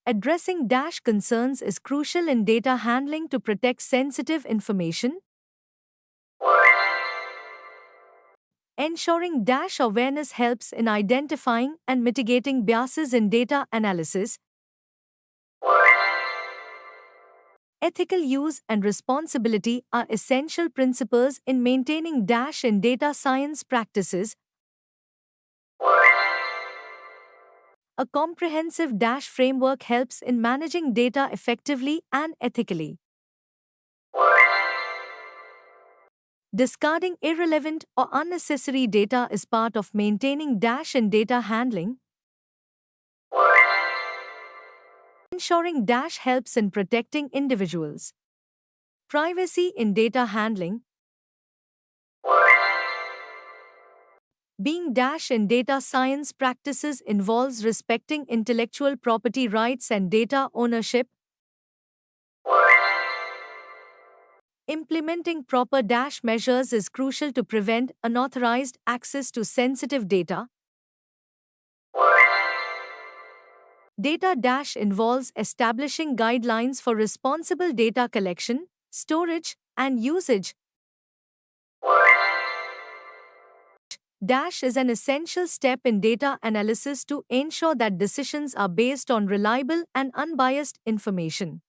Addressing Dash concerns is crucial in data handling to protect sensitive information. Ensuring Dash awareness helps in identifying and mitigating biases in data analysis. Ethical use and responsibility are essential principles in maintaining Dash in data science practices. A comprehensive Dash framework helps in managing data effectively and ethically. Discarding irrelevant or unnecessary data is part of maintaining Dash in data handling. Ensuring Dash helps in protecting individuals' privacy in data handling. Being Dash in data science practices involves respecting intellectual property rights and data ownership. Implementing proper Dash measures is crucial to prevent unauthorized access to sensitive data. Data Dash involves establishing guidelines for responsible data collection, storage, and usage. Dash is an essential step in data analysis to ensure that decisions are based on reliable and unbiased information.